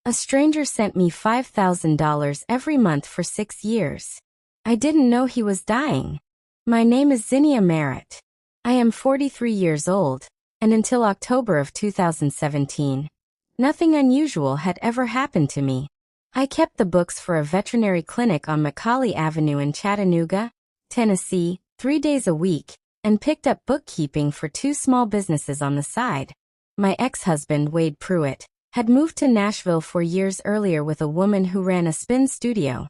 A stranger sent me $5,000 every month for 6 years. I didn't know he was dying. My name is Zinnia Merritt. I am 43 years old, and until October of 2017, nothing unusual had ever happened to me. I kept the books for a veterinary clinic on McCauley Avenue in Chattanooga, Tennessee, 3 days a week, and picked up bookkeeping for 2 small businesses on the side. My ex-husband, Wade Pruitt, had moved to Nashville 4 years earlier with a woman who ran a spin studio,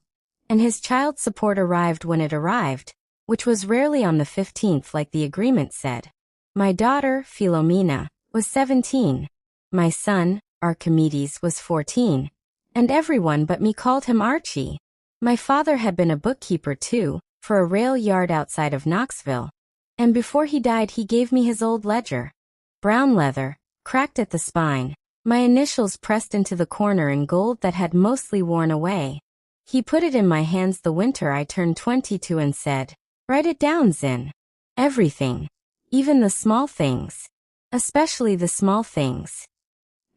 and his child support arrived when it arrived, which was rarely on the 15th like the agreement said. My daughter, Philomena, was 17. My son, Archimedes, was 14. And everyone but me called him Archie. My father had been a bookkeeper too, for a rail yard outside of Knoxville. And before he died he gave me his old ledger. Brown leather, cracked at the spine, my initials pressed into the corner in gold that had mostly worn away. He put it in my hands the winter I turned 22 and said, "Write it down, Zin. Everything. Even the small things. Especially the small things."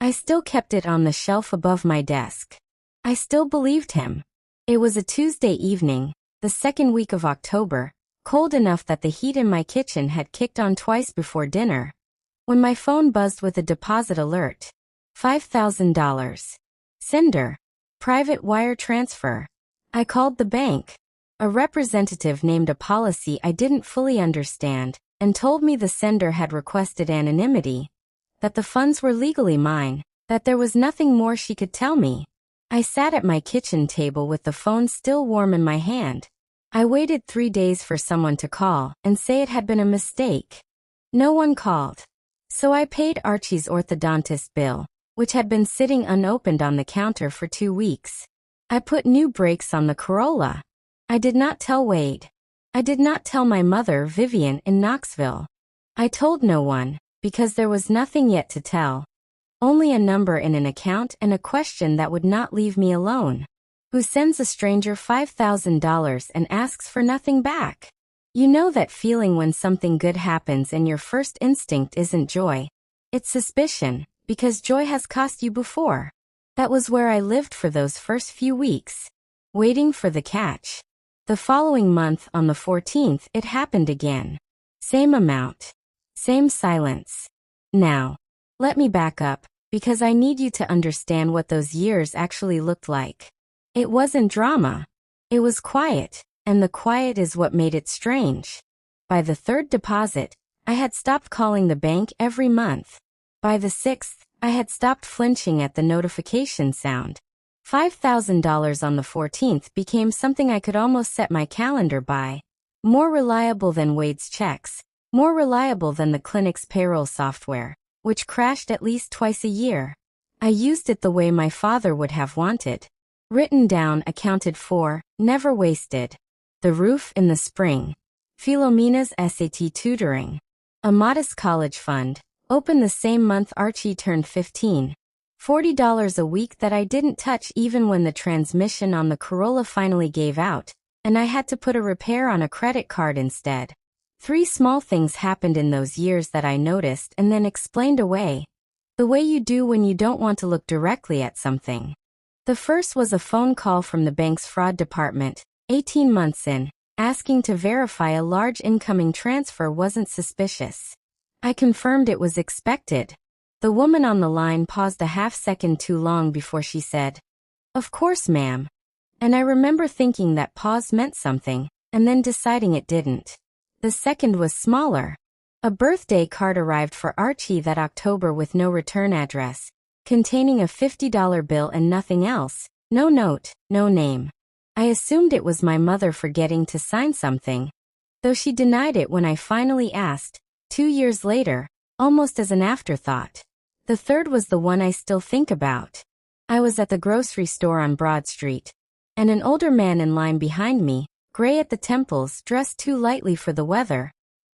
I still kept it on the shelf above my desk. I still believed him. It was a Tuesday evening, the second week of October, cold enough that the heat in my kitchen had kicked on twice before dinner, when my phone buzzed with a deposit alert. $5,000. Sender. Private wire transfer. I called the bank. A representative named a policy I didn't fully understand and told me the sender had requested anonymity, that the funds were legally mine, that there was nothing more she could tell me. I sat at my kitchen table with the phone still warm in my hand. I waited 3 days for someone to call and say it had been a mistake. No one called. So I paid Archie's orthodontist bill, which had been sitting unopened on the counter for 2 weeks. I put new brakes on the Corolla. I did not tell Wade. I did not tell my mother, Vivian, in Knoxville. I told no one, because there was nothing yet to tell. Only a number in an account and a question that would not leave me alone. Who sends a stranger $5,000 and asks for nothing back? You know that feeling when something good happens and your first instinct isn't joy. It's suspicion, because joy has cost you before. That was where I lived for those first few weeks, waiting for the catch. The following month, on the 14th, it happened again. Same amount. Same silence. Now, let me back up, because I need you to understand what those years actually looked like. It wasn't drama. It was quiet, and the quiet is what made it strange. By the 3rd deposit, I had stopped calling the bank every month. By the 6th, I had stopped flinching at the notification sound. $5,000 on the 14th became something I could almost set my calendar by. More reliable than Wade's checks. More reliable than the clinic's payroll software, which crashed at least twice a year. I used it the way my father would have wanted. Written down, accounted for, never wasted. The roof in the spring. Philomena's SAT tutoring. A modest college fund, opened the same month Archie turned 15. $40 a week that I didn't touch even when the transmission on the Corolla finally gave out, and I had to put a repair on a credit card instead. 3 small things happened in those years that I noticed and then explained away. The way you do when you don't want to look directly at something. The first was a phone call from the bank's fraud department, 18 months in, asking to verify a large incoming transfer wasn't suspicious. I confirmed it was expected. The woman on the line paused a half-second too long before she said, "Of course, ma'am." And I remember thinking that pause meant something, and then deciding it didn't. The second was smaller. A birthday card arrived for Archie that October with no return address, containing a $50 bill and nothing else, no note, no name. I assumed it was my mother forgetting to sign something, though she denied it when I finally asked, 2 years later, almost as an afterthought. The third was the one I still think about. I was at the grocery store on Broad Street, and an older man in line behind me, gray at the temples, dressed too lightly for the weather,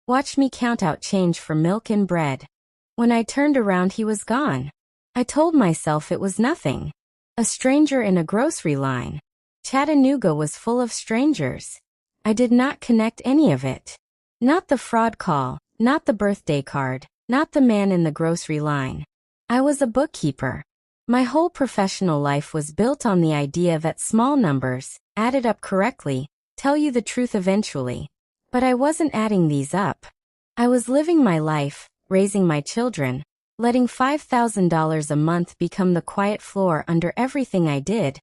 watched me count out change for milk and bread. When I turned around, he was gone. I told myself it was nothing. A stranger in a grocery line. Chattanooga was full of strangers. I did not connect any of it. Not the fraud call, not the birthday card, not the man in the grocery line. I was a bookkeeper. My whole professional life was built on the idea that small numbers, added up correctly, tell you the truth eventually. But I wasn't adding these up. I was living my life, raising my children, letting $5,000 a month become the quiet floor under everything I did.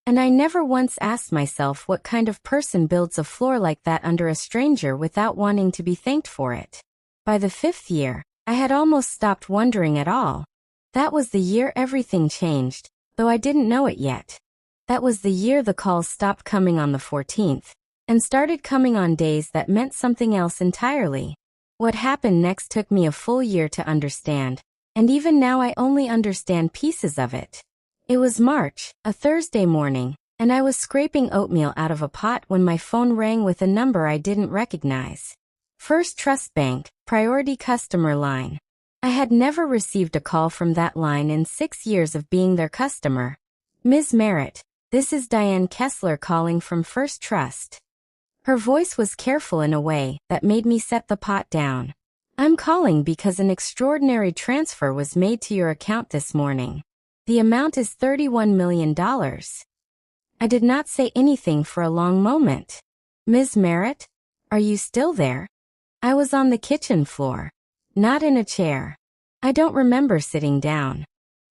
And I never once asked myself what kind of person builds a floor like that under a stranger without wanting to be thanked for it. By the 5th year, I had almost stopped wondering at all. That was the year everything changed, though I didn't know it yet. That was the year the calls stopped coming on the 14th, and started coming on days that meant something else entirely. What happened next took me a full year to understand, and even now I only understand pieces of it. It was March, a Thursday morning, and I was scraping oatmeal out of a pot when my phone rang with a number I didn't recognize. First Trust Bank, Priority Customer Line. I had never received a call from that line in 6 years of being their customer. Ms. Merritt, this is Diane Kessler calling from First Trust. Her voice was careful in a way that made me set the pot down. I'm calling because an extraordinary transfer was made to your account this morning. The amount is $31 million. I did not say anything for a long moment. Ms. Merritt, are you still there? I was on the kitchen floor, not in a chair. I don't remember sitting down.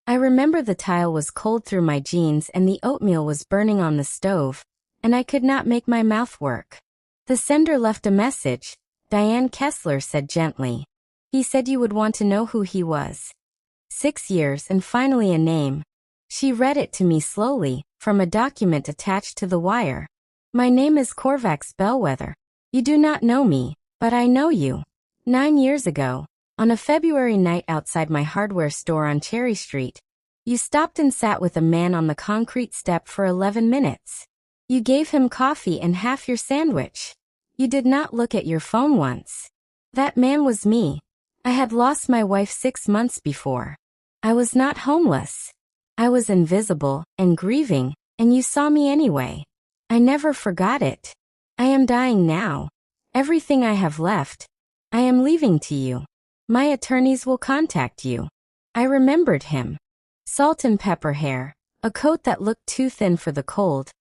I remember the tile was cold through my jeans and the oatmeal was burning on the stove, and I could not make my mouth work. The sender left a message, Diane Kessler said gently. He said you would want to know who he was. 6 years and finally a name. She read it to me slowly, from a document attached to the wire. My name is Corvax Bellwether. You do not know me, but I know you. 9 years ago, on a February night outside my hardware store on Cherry Street, you stopped and sat with a man on the concrete step for 11 minutes. You gave him coffee and half your sandwich. You did not look at your phone once. That man was me. I had lost my wife 6 months before. I was not homeless. I was invisible and grieving, and you saw me anyway. I never forgot it. I am dying now. Everything I have left, I am leaving to you. My attorneys will contact you. I remembered him. Salt and pepper hair, a coat that looked too thin for the cold,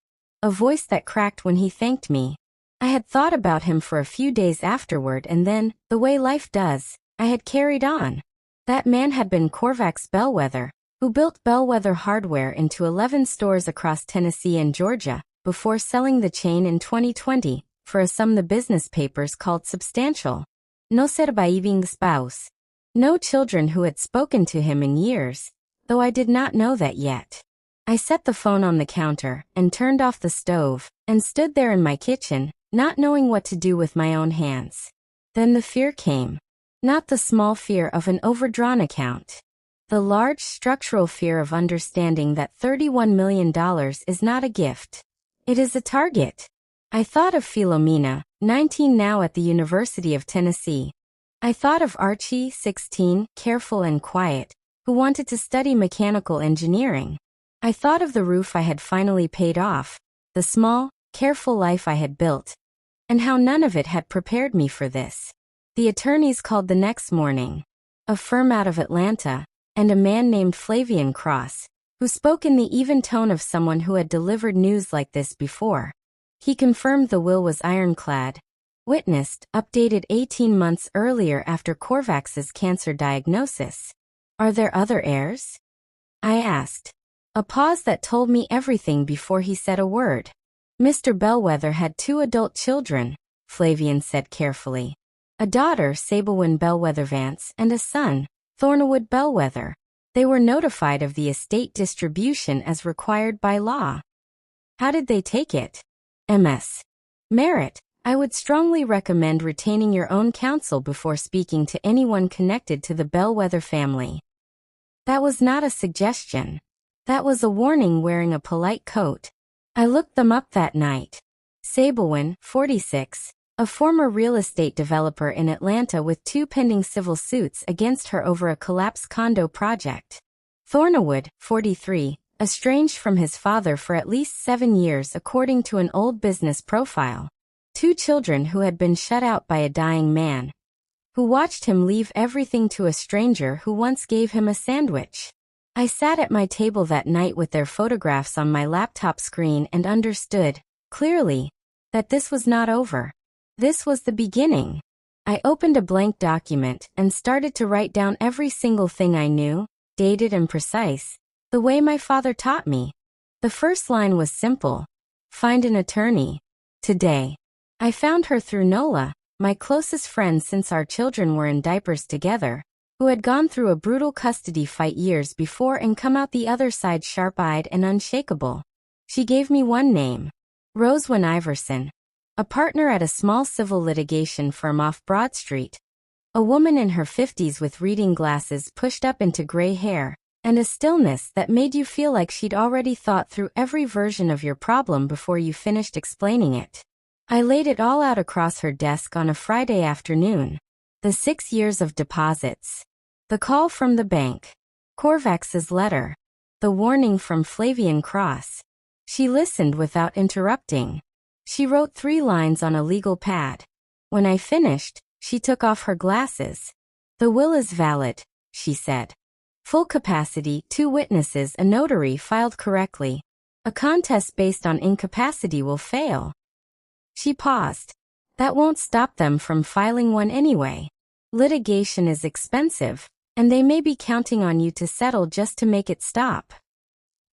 a voice that cracked when he thanked me. I had thought about him for a few days afterward and then, the way life does, I had carried on. That man had been Corvax Bellwether, who built Bellwether Hardware into 11 stores across Tennessee and Georgia, before selling the chain in 2020, for a sum the business papers called substantial. No surviving spouse. No children who had spoken to him in years, though I did not know that yet. I set the phone on the counter, and turned off the stove, and stood there in my kitchen, not knowing what to do with my own hands. Then the fear came. Not the small fear of an overdrawn account. The large structural fear of understanding that $31 million is not a gift. It is a target. I thought of Philomena, 19 now at the University of Tennessee. I thought of Archie, 16, careful and quiet, who wanted to study mechanical engineering. I thought of the roof I had finally paid off, the small, careful life I had built, and how none of it had prepared me for this. The attorneys called the next morning, a firm out of Atlanta, and a man named Flavian Cross, who spoke in the even tone of someone who had delivered news like this before. He confirmed the will was ironclad, witnessed, updated 18 months earlier after Corvax's cancer diagnosis. Are there other heirs? I asked. A pause that told me everything before he said a word. Mr. Bellwether had 2 adult children, Flavian said carefully. A daughter, Sablewyn Bellwether Vance, and a son, Thornawood Bellwether. They were notified of the estate distribution as required by law. How did they take it? Ms. Merritt, I would strongly recommend retaining your own counsel before speaking to anyone connected to the Bellwether family. That was not a suggestion. That was a warning wearing a polite coat. I looked them up that night. Sablewyn, 46, a former real estate developer in Atlanta with 2 pending civil suits against her over a collapsed condo project. Thornawood, 43, estranged from his father for at least 7 years according to an old business profile. 2 children who had been shut out by a dying man, who watched him leave everything to a stranger who once gave him a sandwich. I sat at my table that night with their photographs on my laptop screen and understood, clearly, that this was not over. This was the beginning. I opened a blank document and started to write down every single thing I knew, dated and precise, the way my father taught me. The first line was simple. Find an attorney. Today. I found her through Nola, my closest friend since our children were in diapers together, who had gone through a brutal custody fight years before and come out the other side sharp-eyed and unshakable. She gave me one name. Roswyn Iverson. A partner at a small civil litigation firm off Broad Street. A woman in her 50s with reading glasses pushed up into gray hair, and a stillness that made you feel like she'd already thought through every version of your problem before you finished explaining it. I laid it all out across her desk on a Friday afternoon. The 6 years of deposits. The call from the bank. Korvax's letter. The warning from Flavian Cross. She listened without interrupting. She wrote 3 lines on a legal pad. When I finished, she took off her glasses. The will is valid, she said. Full capacity, 2 witnesses, a notary filed correctly. A contest based on incapacity will fail. She paused. That won't stop them from filing one anyway. Litigation is expensive, and they may be counting on you to settle just to make it stop.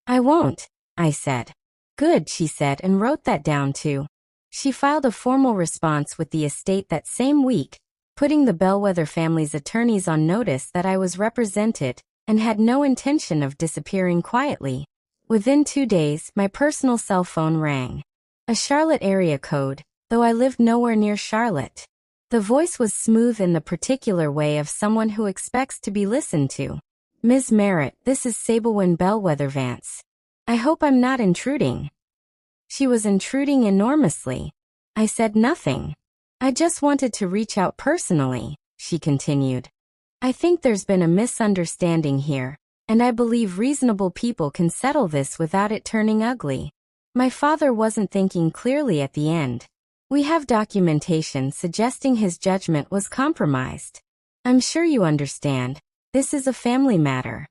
I won't, I said. Good, she said, and wrote that down too. She filed a formal response with the estate that same week, putting the Bellwether family's attorneys on notice that I was represented and had no intention of disappearing quietly. Within 2 days, my personal cell phone rang. A Charlotte area code, though I lived nowhere near Charlotte. The voice was smooth in the particular way of someone who expects to be listened to. Ms. Merritt, this is Sablewyn Bellwether Vance. I hope I'm not intruding. She was intruding enormously. I said nothing. I just wanted to reach out personally, she continued. I think there's been a misunderstanding here, and I believe reasonable people can settle this without it turning ugly. My father wasn't thinking clearly at the end. We have documentation suggesting his judgment was compromised. I'm sure you understand. This is a family matter.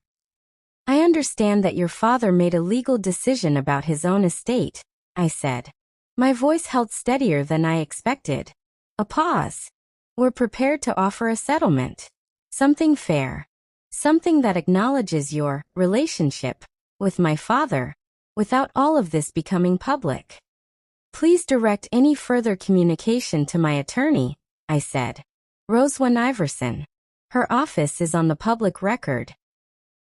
I understand that your father made a legal decision about his own estate, I said. My voice held steadier than I expected. A pause. We're prepared to offer a settlement. Something fair. Something that acknowledges your relationship with my father, without all of this becoming public. Please direct any further communication to my attorney, I said. Roswyn Iverson. Her office is on the public record.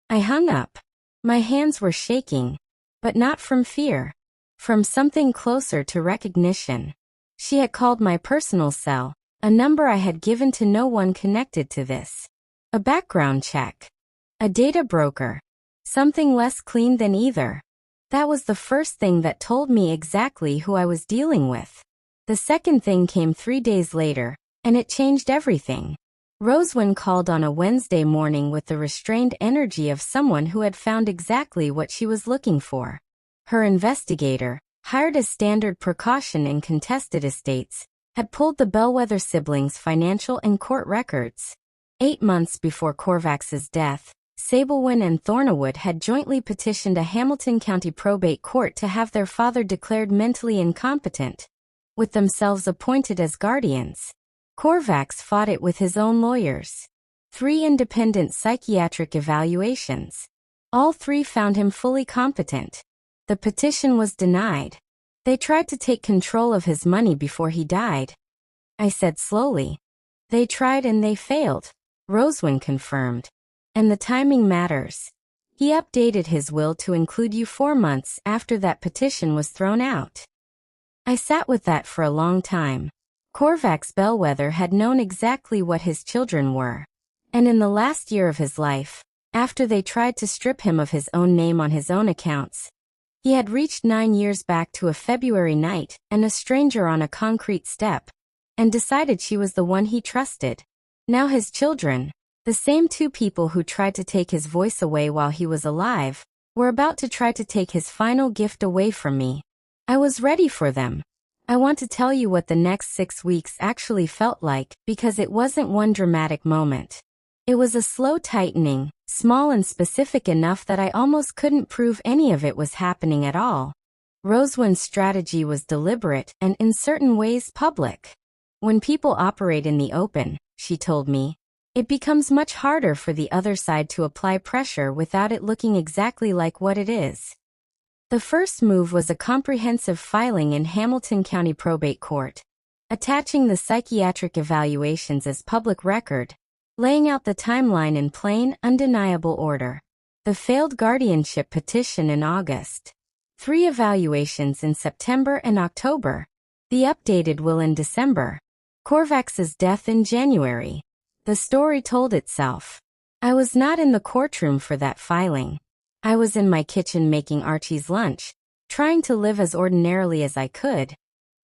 I hung up. My hands were shaking, but not from fear. From something closer to recognition. She had called my personal cell, a number I had given to no one connected to this. A background check. A data broker. Something less clean than either. That was the first thing that told me exactly who I was dealing with. The second thing came 3 days later, and it changed everything. Roswyn called on a Wednesday morning with the restrained energy of someone who had found exactly what she was looking for. Her investigator, hired as standard precaution in contested estates, had pulled the Bellwether siblings' financial and court records. 8 months before Korvax's death, Sablewyn and Thornawood had jointly petitioned a Hamilton County probate court to have their father declared mentally incompetent, with themselves appointed as guardians. Korvax fought it with his own lawyers. 3 independent psychiatric evaluations. All 3 found him fully competent. The petition was denied. They tried to take control of his money before he died. I said slowly. They tried and they failed, Roswyn confirmed. And the timing matters. He updated his will to include you 4 months after that petition was thrown out. I sat with that for a long time. Korvax Bellwether had known exactly what his children were. And in the last year of his life, after they tried to strip him of his own name on his own accounts, he had reached 9 years back to a February night and a stranger on a concrete step, and decided she was the one he trusted. Now his children, the same 2 people who tried to take his voice away while he was alive, were about to try to take his final gift away from me. I was ready for them. I want to tell you what the next 6 weeks actually felt like, because it wasn't one dramatic moment. It was a slow tightening, small and specific enough that I almost couldn't prove any of it was happening at all. Roswin's strategy was deliberate and in certain ways public. When people operate in the open, she told me, it becomes much harder for the other side to apply pressure without it looking exactly like what it is. The first move was a comprehensive filing in Hamilton County Probate Court, attaching the psychiatric evaluations as public record, laying out the timeline in plain, undeniable order. The failed guardianship petition in August. 3 evaluations in September and October. The updated will in December. Korvax's death in January. The story told itself. I was not in the courtroom for that filing. I was in my kitchen making Archie's lunch, trying to live as ordinarily as I could,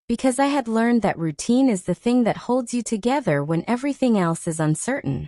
because I had learned that routine is the thing that holds you together when everything else is uncertain.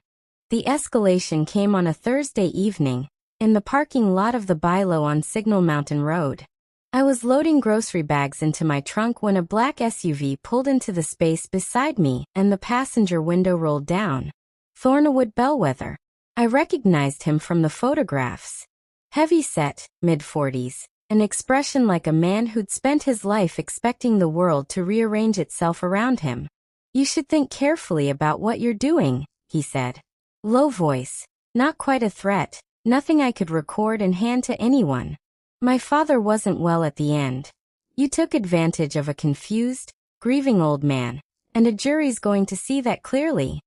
The escalation came on a Thursday evening, in the parking lot of the Bilo on Signal Mountain Road. I was loading grocery bags into my trunk when a black SUV pulled into the space beside me and the passenger window rolled down. Thornawood Bellwether. I recognized him from the photographs. Heavy-set, mid-40s, an expression like a man who'd spent his life expecting the world to rearrange itself around him. You should think carefully about what you're doing, he said. Low voice, not quite a threat, nothing I could record and hand to anyone. My father wasn't well at the end. You took advantage of a confused, grieving old man, and a jury's going to see that clearly.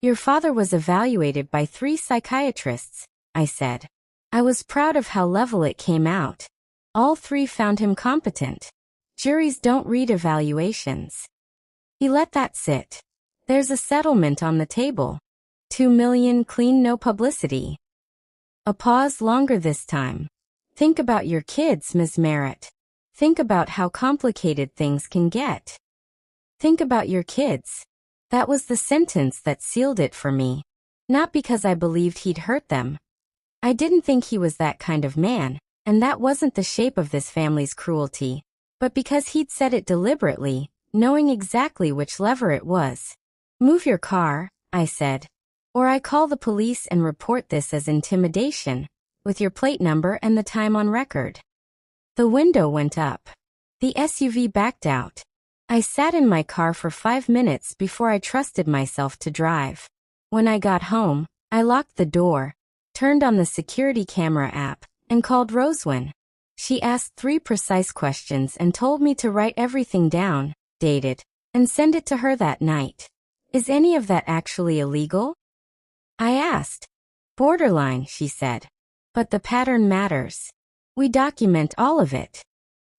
Your father was evaluated by 3 psychiatrists, I said. I was proud of how level it came out. All 3 found him competent. Juries don't read evaluations. He let that sit. There's a settlement on the table. $2 million clean, no publicity. A pause, longer this time. Think about your kids, Ms. Merritt. Think about how complicated things can get. Think about your kids. That was the sentence that sealed it for me. Not because I believed he'd hurt them. I didn't think he was that kind of man, and that wasn't the shape of this family's cruelty, but because he'd said it deliberately, knowing exactly which lever it was. Move your car, I said. Or I call the police and report this as intimidation, with your plate number and the time on record. The window went up. The SUV backed out. I sat in my car for 5 minutes before I trusted myself to drive. When I got home, I locked the door, turned on the security camera app, and called Roswin. She asked 3 precise questions and told me to write everything down, date it, and send it to her that night. Is any of that actually illegal? I asked. Borderline, she said. But the pattern matters. We document all of it.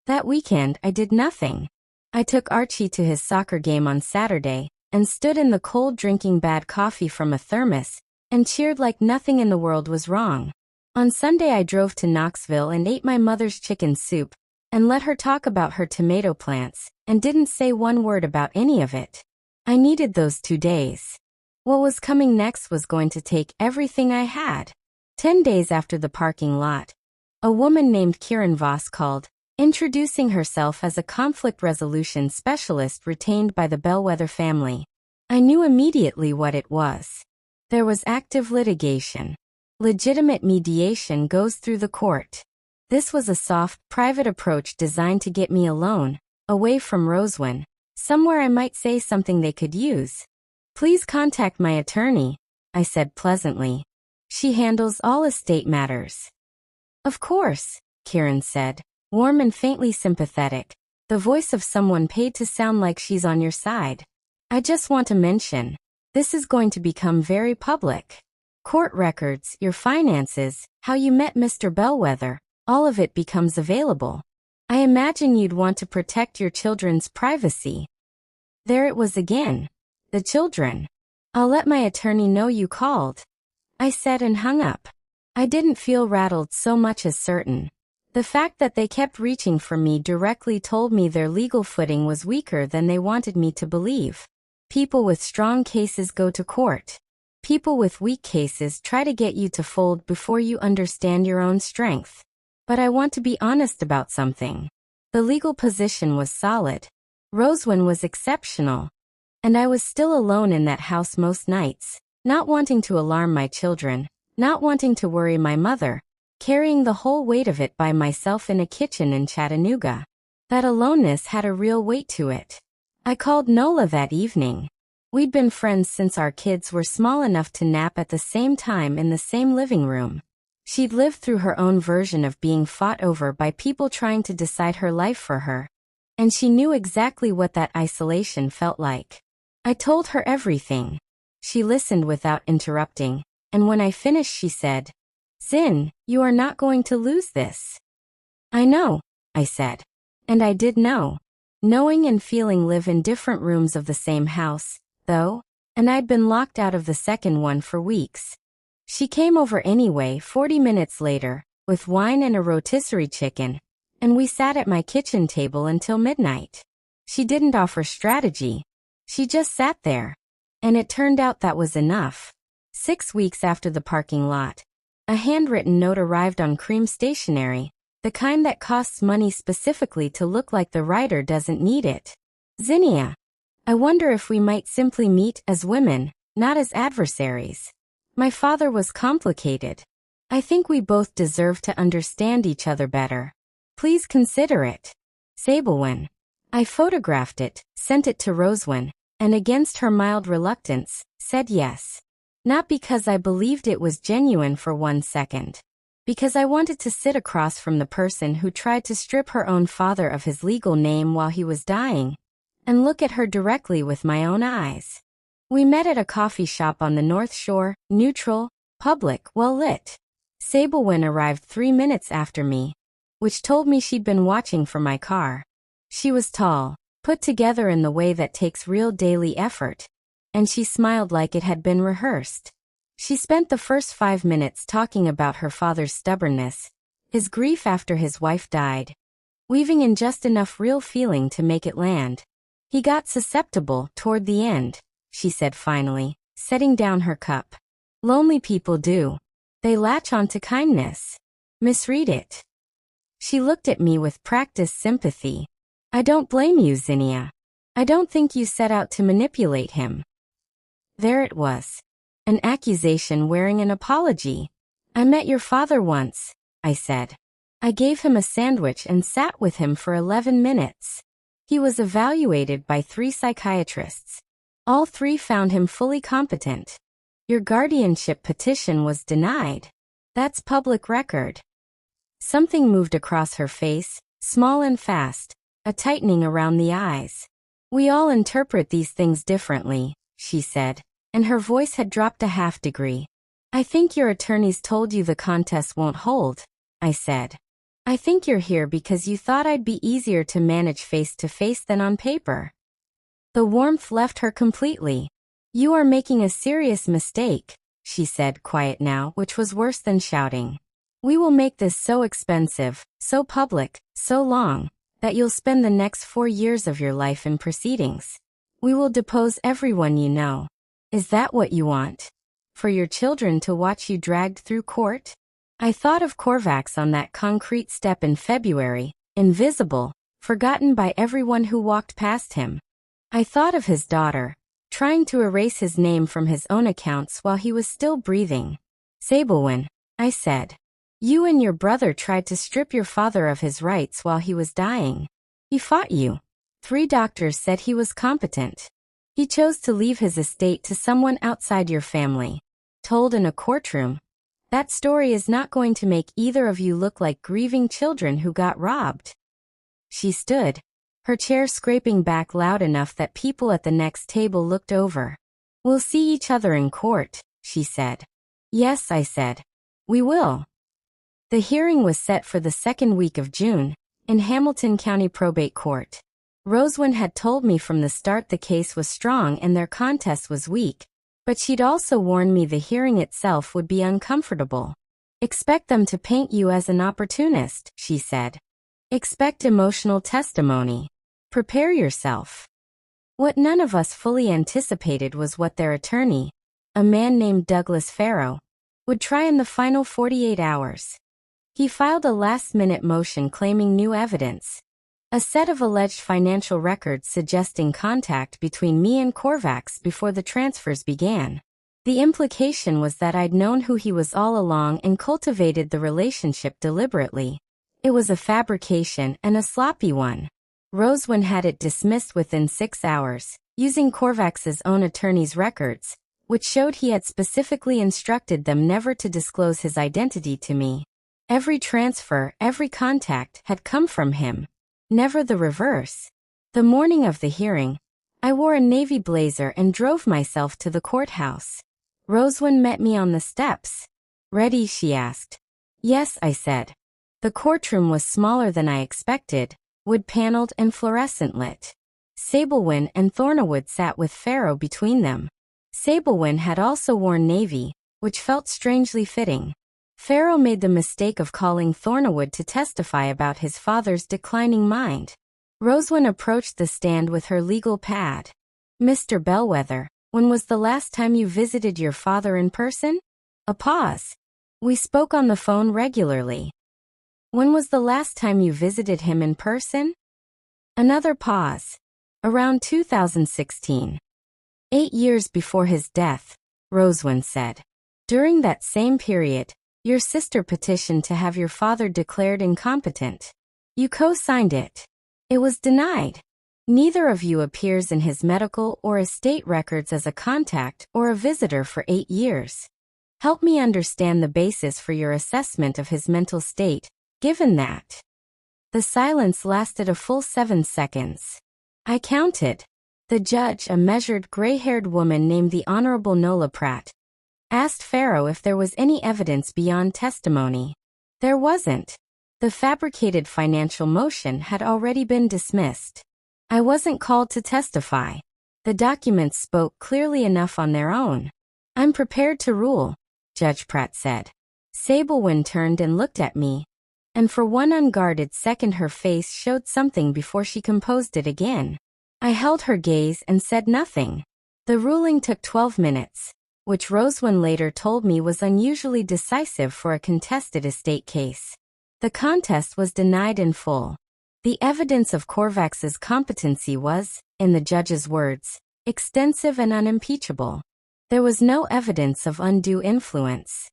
That weekend, I did nothing. I took Archie to his soccer game on Saturday, and stood in the cold drinking bad coffee from a thermos, and cheered like nothing in the world was wrong. On Sunday I drove to Knoxville and ate my mother's chicken soup, and let her talk about her tomato plants, and didn't say one word about any of it. I needed those 2 days. What was coming next was going to take everything I had. 10 days after the parking lot, a woman named Kieran Voss called, introducing herself as a conflict resolution specialist retained by the Bellwether family. I knew immediately what it was. There was active litigation. Legitimate mediation goes through the court. This was a soft, private approach designed to get me alone, away from Roswin, somewhere I might say something they could use. Please contact my attorney, I said pleasantly. She handles all estate matters. Of course, Kieran said, warm and faintly sympathetic, the voice of someone paid to sound like she's on your side. I just want to mention, this is going to become very public. Court records, your finances, how you met Mr. Bellwether, all of it becomes available. I imagine you'd want to protect your children's privacy. There it was again. The children. I'll let my attorney know you called, I said and hung up. I didn't feel rattled so much as certain. The fact that they kept reaching for me directly told me their legal footing was weaker than they wanted me to believe. People with strong cases go to court. People with weak cases try to get you to fold before you understand your own strength. But I want to be honest about something. The legal position was solid. Roswin was exceptional. And I was still alone in that house most nights. Not wanting to alarm my children, not wanting to worry my mother, carrying the whole weight of it by myself in a kitchen in Chattanooga. That aloneness had a real weight to it. I called Nola that evening. We'd been friends since our kids were small enough to nap at the same time in the same living room. She'd lived through her own version of being fought over by people trying to decide her life for her. And she knew exactly what that isolation felt like. I told her everything. She listened without interrupting, and when I finished she said, "Zin, you are not going to lose this." "I know," I said. And I did know. Knowing and feeling live in different rooms of the same house, though, and I'd been locked out of the second one for weeks. She came over anyway 40 minutes later, with wine and a rotisserie chicken, and we sat at my kitchen table until midnight. She didn't offer strategy. She just sat there. And it turned out that was enough. 6 weeks after the parking lot, a handwritten note arrived on cream stationery, the kind that costs money specifically to look like the writer doesn't need it. "Zinnia, I wonder if we might simply meet as women, not as adversaries. My father was complicated. I think we both deserve to understand each other better. Please consider it. Sabelwyn." I photographed it, sent it to Rosewyn, and against her mild reluctance, said yes. Not because I believed it was genuine for 1 second. Because I wanted to sit across from the person who tried to strip her own father of his legal name while he was dying, and look at her directly with my own eyes. We met at a coffee shop on the North Shore, neutral, public, well-lit. Sabelwyn arrived 3 minutes after me, which told me she'd been watching for my car. She was tall, put together in the way that takes real daily effort, and she smiled like it had been rehearsed. She spent the first 5 minutes talking about her father's stubbornness, his grief after his wife died, weaving in just enough real feeling to make it land. "He got susceptible toward the end," she said finally, setting down her cup. "Lonely people do. They latch on to kindness. Misread it." She looked at me with practiced sympathy. "I don't blame you, Zinnia. I don't think you set out to manipulate him." There it was. An accusation wearing an apology. "I met your father once," I said. "I gave him a sandwich and sat with him for 11 minutes. He was evaluated by 3 psychiatrists. All 3 found him fully competent. Your guardianship petition was denied. That's public record." Something moved across her face, small and fast, a tightening around the eyes. "We all interpret these things differently," she said, and her voice had dropped a half degree. "I think your attorneys told you the contest won't hold," I said. "I think you're here because you thought I'd be easier to manage face-to-face than on paper." The warmth left her completely. "You are making a serious mistake," she said, quiet now, which was worse than shouting. "We will make this so expensive, so public, so long, that you'll spend the next 4 years of your life in proceedings. We will depose everyone you know. Is that what you want? For your children to watch you dragged through court?" I thought of Korvacs on that concrete step in February, invisible, forgotten by everyone who walked past him. I thought of his daughter, trying to erase his name from his own accounts while he was still breathing. "Sabelwyn," I said, "you and your brother tried to strip your father of his rights while he was dying. He fought you. 3 doctors said he was competent. He chose to leave his estate to someone outside your family. Told in a courtroom. That story is not going to make either of you look like grieving children who got robbed." She stood, her chair scraping back loud enough that people at the next table looked over. "We'll see each other in court," she said. "Yes," I said. "We will." The hearing was set for the 2nd week of June, in Hamilton County Probate Court. Rosewyn had told me from the start the case was strong and their contest was weak, but she'd also warned me the hearing itself would be uncomfortable. "Expect them to paint you as an opportunist," she said. "Expect emotional testimony. Prepare yourself." What none of us fully anticipated was what their attorney, a man named Douglas Farrow, would try in the final 48 hours. He filed a last-minute motion claiming new evidence. A set of alleged financial records suggesting contact between me and Korvacs before the transfers began. The implication was that I'd known who he was all along and cultivated the relationship deliberately. It was a fabrication and a sloppy one. Roswin had it dismissed within 6 hours, using Korvax's own attorney's records, which showed he had specifically instructed them never to disclose his identity to me. Every transfer, every contact had come from him. Never the reverse. The morning of the hearing, I wore a navy blazer and drove myself to the courthouse. Roswin met me on the steps. "Ready?" she asked. "Yes," I said. The courtroom was smaller than I expected, wood-paneled and fluorescent-lit. Sablewyn and Thornawood sat with Pharaoh between them. Sablewyn had also worn navy, which felt strangely fitting. Pharaoh made the mistake of calling Thornawood to testify about his father's declining mind. Roswin approached the stand with her legal pad. "Mr. Bellwether, when was the last time you visited your father in person?" A pause. "We spoke on the phone regularly." "When was the last time you visited him in person?" Another pause. "Around 2016. 8 years before his death," Roswin said. "During that same period, your sister petitioned to have your father declared incompetent. You co-signed it. It was denied. Neither of you appears in his medical or estate records as a contact or a visitor for 8 years. Help me understand the basis for your assessment of his mental state, given that." The silence lasted a full 7 seconds. I counted. The judge, a measured gray-haired woman named the Honorable Nola Pratt, asked Pharaoh if there was any evidence beyond testimony. There wasn't. The fabricated financial motion had already been dismissed. I wasn't called to testify. The documents spoke clearly enough on their own. "I'm prepared to rule," Judge Pratt said. Sablewyn turned and looked at me, and for one unguarded second her face showed something before she composed it again. I held her gaze and said nothing. The ruling took 12 minutes, which Roswin later told me was unusually decisive for a contested estate case. The contest was denied in full. The evidence of Korvax's competency was, in the judge's words, extensive and unimpeachable. There was no evidence of undue influence.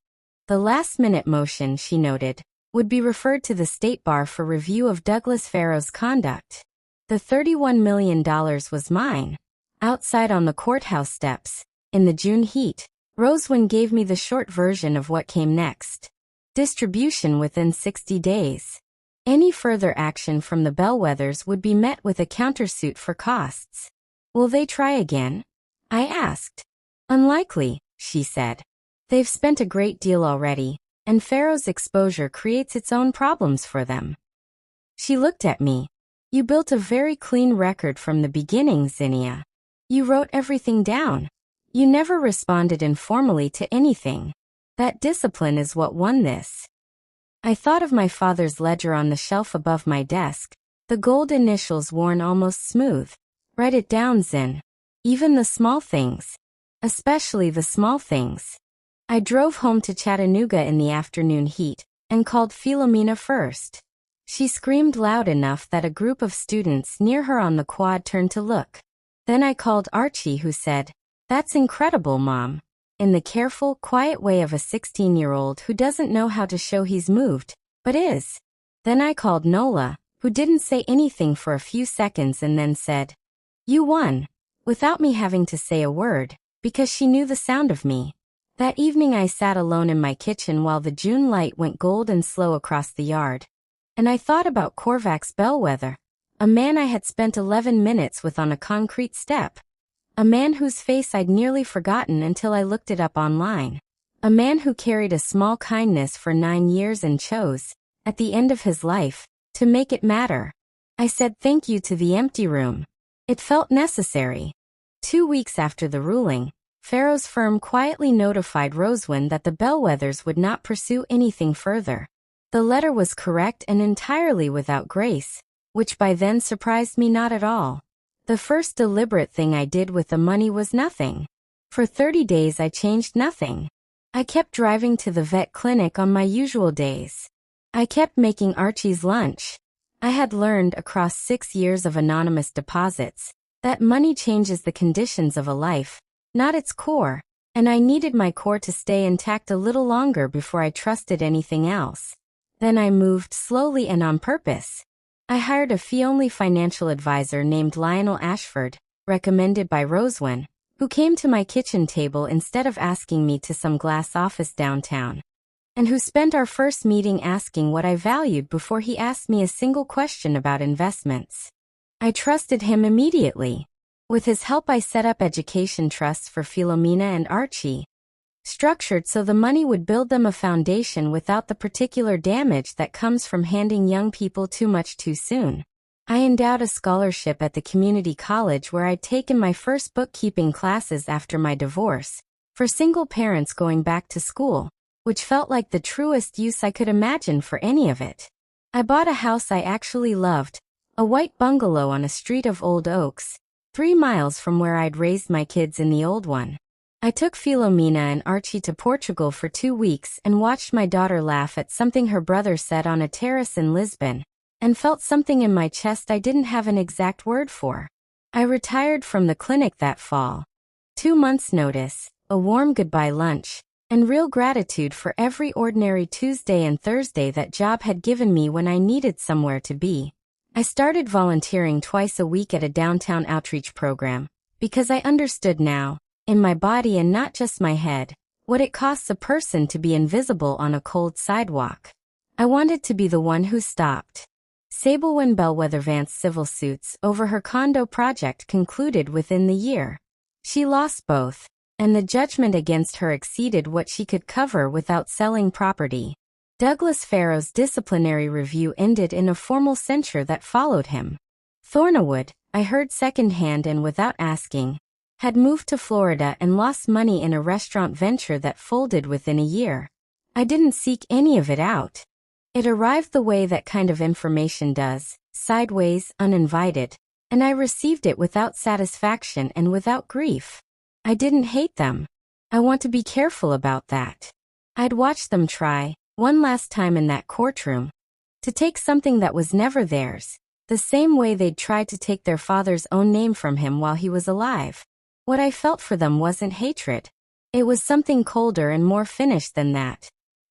The last-minute motion, she noted, would be referred to the State Bar for review of Douglas Pharaoh's conduct. The $31 million was mine. Outside on the courthouse steps, in the June heat, Roswin gave me the short version of what came next. Distribution within 60 days. Any further action from the Bellwethers would be met with a countersuit for costs. "Will they try again?" I asked. "Unlikely," she said. "They've spent a great deal already, and Pharaoh's exposure creates its own problems for them." She looked at me. "You built a very clean record from the beginning, Zinnia. You wrote everything down. You never responded informally to anything. That discipline is what won this." I thought of my father's ledger on the shelf above my desk, the gold initials worn almost smooth. "Write it down, Zin. Even the small things. Especially the small things." I drove home to Chattanooga in the afternoon heat, and called Philomena first. She screamed loud enough that a group of students near her on the quad turned to look. Then I called Archie, who said, "That's incredible, Mom," in the careful, quiet way of a 16-year-old who doesn't know how to show he's moved, but is. Then I called Nola, who didn't say anything for a few seconds and then said, "You won," without me having to say a word, because she knew the sound of me. That evening I sat alone in my kitchen while the June light went gold and slow across the yard. And I thought about Korvax Bellwether, a man I had spent 11 minutes with on a concrete step. A man whose face I'd nearly forgotten until I looked it up online. A man who carried a small kindness for 9 years and chose, at the end of his life, to make it matter. I said thank you to the empty room. It felt necessary. 2 weeks after the ruling, Pharaoh's firm quietly notified Roswin that the Bellwethers would not pursue anything further. The letter was correct and entirely without grace, which by then surprised me not at all. The first deliberate thing I did with the money was nothing. For 30 days I changed nothing. I kept driving to the vet clinic on my usual days. I kept making Archie's lunch. I had learned across 6 years of anonymous deposits that money changes the conditions of a life, not its core. and I needed my core to stay intact a little longer before I trusted anything else. Then I moved slowly and on purpose. I hired a fee-only financial advisor named Lionel Ashford, recommended by Rosewin, who came to my kitchen table instead of asking me to some glass office downtown, and who spent our first meeting asking what I valued before he asked me a single question about investments. I trusted him immediately. With his help, I set up education trusts for Philomena and Archie, structured so the money would build them a foundation without the particular damage that comes from handing young people too much too soon. I endowed a scholarship at the community college where I'd taken my first bookkeeping classes after my divorce, for single parents going back to school, which felt like the truest use I could imagine for any of it. I bought a house I actually loved, a white bungalow on a street of old oaks, 3 miles from where I'd raised my kids in the old one. I took Philomena and Archie to Portugal for 2 weeks and watched my daughter laugh at something her brother said on a terrace in Lisbon, and felt something in my chest I didn't have an exact word for. I retired from the clinic that fall. 2 months' notice, a warm goodbye lunch, and real gratitude for every ordinary Tuesday and Thursday that job had given me when I needed somewhere to be. I started volunteering twice a week at a downtown outreach program, because I understood now, in my body and not just my head, what it costs a person to be invisible on a cold sidewalk. I wanted to be the one who stopped Sablewyn Bellwether Vance civil suits over her condo project concluded within the year. She lost both, and the judgment against her exceeded what she could cover without selling property. Douglas Farrow's disciplinary review ended in a formal censure that followed him. Thornawood, I heard secondhand and without asking, had moved to Florida and lost money in a restaurant venture that folded within a year. I didn't seek any of it out. It arrived the way that kind of information does, sideways, uninvited, and I received it without satisfaction and without grief. I didn't hate them. I want to be careful about that. I'd watched them try, one last time in that courtroom, to take something that was never theirs, the same way they'd tried to take their father's own name from him while he was alive. What I felt for them wasn't hatred. It was something colder and more finished than that.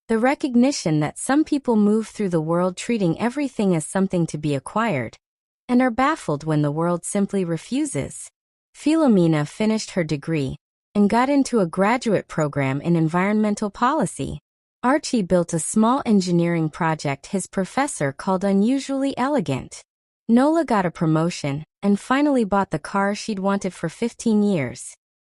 The recognition that some people move through the world treating everything as something to be acquired, and are baffled when the world simply refuses. Philomena finished her degree, and got into a graduate program in environmental policy. Archie built a small engineering project his professor called unusually elegant. Nola got a promotion, and finally bought the car she'd wanted for 15 years.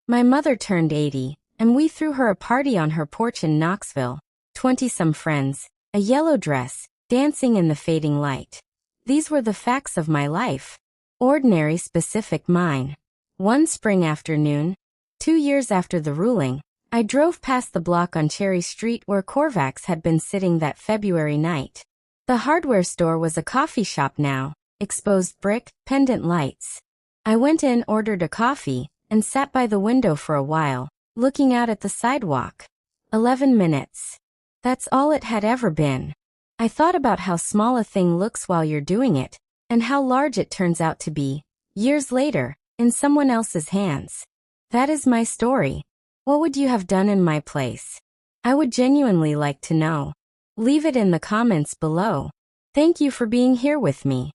My mother turned 80, and we threw her a party on her porch in Knoxville, 20-some friends, a yellow dress, dancing in the fading light. These were the facts of my life. Ordinary, specific mine. One spring afternoon, 2 years after the ruling, I drove past the block on Cherry Street where Korvacs had been sitting that February night. The hardware store was a coffee shop now, exposed brick, pendant lights. I went in, ordered a coffee, and sat by the window for a while, looking out at the sidewalk. 11 minutes. That's all it had ever been. I thought about how small a thing looks while you're doing it, and how large it turns out to be, years later, in someone else's hands. That is my story. What would you have done in my place? I would genuinely like to know. Leave it in the comments below. Thank you for being here with me.